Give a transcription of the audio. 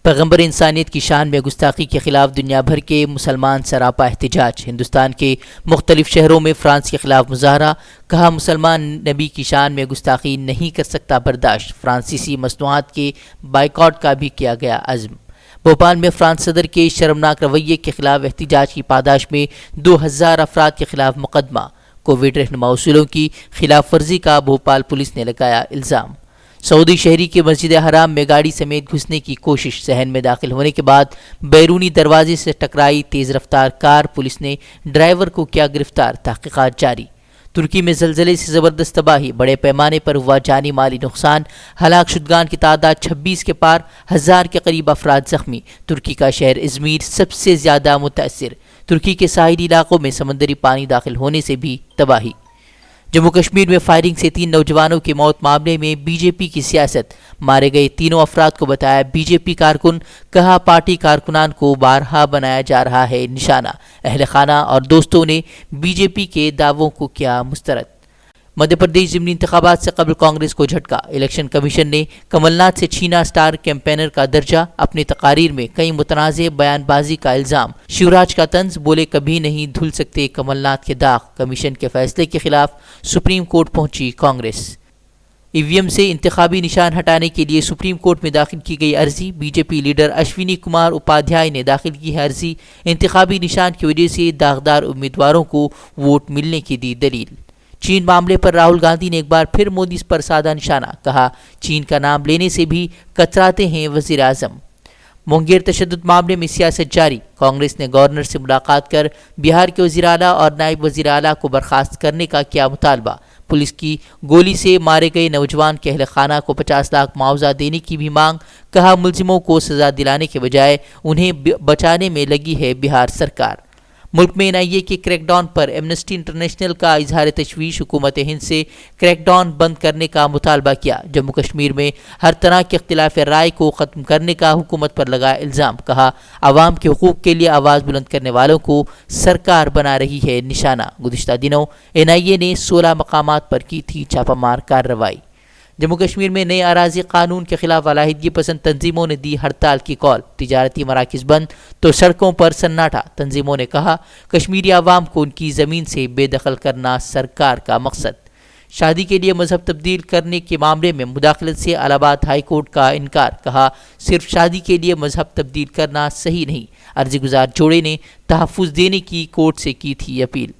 پیغمبر انسانیت کی شان میں گستاخی کے خلاف دنیا بھر کے مسلمان سراپا احتجاج۔ ہندوستان کے مختلف شہروں میں فرانس کے خلاف مظاہرہ، کہا مسلمان نبی کی شان میں گستاخی نہیں کر سکتا برداشت۔ فرانسیسی مصنوعات کے بائیکاٹ کا بھی کیا گیا عزم۔ بھوپال میں فرانس صدر کے شرمناک رویے کے خلاف احتجاج کی پاداش میں 2000 افراد کے خلاف مقدمہ۔ کووڈ رہنما اصولوں کی خلاف ورزی کا بھوپال پولیس نے لگایا الزام۔ سعودی شہری کے مسجد حرام میں گاڑی سمیت گھسنے کی کوشش، صحن میں داخل ہونے کے بعد بیرونی دروازے سے ٹکرائی تیز رفتار کار، پولیس نے ڈرائیور کو کیا گرفتار، تحقیقات جاری۔ ترکی میں زلزلے سے زبردست تباہی، بڑے پیمانے پر ہوا جانی مالی نقصان، ہلاک شدگان کی تعداد 26 کے پار، 1000 کے قریب افراد زخمی۔ ترکی کا شہر ازمیر سب سے زیادہ متاثر، ترکی کے ساحلی علاقوں میں سمندری پانی داخل ہونے سے بھی تباہی۔ جموں کشمیر میں فائرنگ سے 3 نوجوانوں کی موت معاملے میں بی جے پی کی سیاست، مارے گئے تینوں افراد کو بتایا بی جے پی کارکن، کہا پارٹی کارکنان کو بارہا بنایا جا رہا ہے نشانہ، اہل خانہ اور دوستوں نے بی جے پی کے دعووں کو کیا مسترد۔ مدھیہ پردیش ضمنی انتخابات سے قبل کانگریس کو جھٹکا، الیکشن کمیشن نے کمل ناتھ سے چھینا سٹار کیمپینر کا درجہ، اپنی تقاریر میں کئی متنازع بیان بازی کا الزام، شیوراج کا طنز، بولے کبھی نہیں دھل سکتے کمل ناتھ کے داغ، کمیشن کے فیصلے کے خلاف سپریم کورٹ پہنچی کانگریس۔ ای وی ایم سے انتخابی نشان ہٹانے کے لیے سپریم کورٹ میں داخل کی گئی عرضی، B J P leader Ashwini Kumar Upadhyay نے داخل کی ہے عرضی، انتخابی نشان کی وجہ سے داغدار امیدواروں کو ووٹ ملنے کی دی دلیل۔ چین معاملے پر راہل گاندھی نے ایک بار پھر مودی پر سادہ نشانہ، کہا چین کا نام لینے سے بھی کتراتے ہیں وزیر اعظم۔ مونگیر تشدد معاملے میں سیاست جاری، کانگریس نے گورنر سے ملاقات کر بہار کے وزیر اعلیٰ اور نائب وزیر اعلیٰ کو برخاست کرنے کا کیا مطالبہ، پولیس کی گولی سے مارے گئے نوجوان کے اہل خانہ کو 50 لاکھ معاوضہ دینے کی بھی مانگ، کہا ملزموں کو سزا دلانے کے بجائے انہیں بچانے میں لگی ہے بہار سرکار۔ ملک میں این آئی اے کے کریک ڈاؤن پر ایمنسٹی انٹرنیشنل کا اظہار تشویش، حکومت ہند سے کریک ڈاؤن بند کرنے کا مطالبہ کیا، جموں کشمیر میں ہر طرح کے اختلاف رائے کو ختم کرنے کا حکومت پر لگا الزام، کہا عوام کے حقوق کے لیے آواز بلند کرنے والوں کو سرکار بنا رہی ہے نشانہ۔ گزشتہ دنوں این آئی اے نے 16 مقامات پر کی تھی چھاپہ مار کارروائی۔ جموں کشمیر میں نئے اراضی قانون کے خلاف علیحدگی پسند تنظیموں نے دی ہڑتال کی کال، تجارتی مراکز بند تو سڑکوں پر سناٹا، تنظیموں نے کہا کشمیری عوام کو ان کی زمین سے بے دخل کرنا سرکار کا مقصد۔ شادی کے لیے مذہب تبدیل کرنے کے معاملے میں مداخلت سے الہ آباد ہائی کورٹ کا انکار، کہا صرف شادی کے لیے مذہب تبدیل کرنا صحیح نہیں، عرضی گزار جوڑے نے تحفظ دینے کی کورٹ سے کی تھی اپیل۔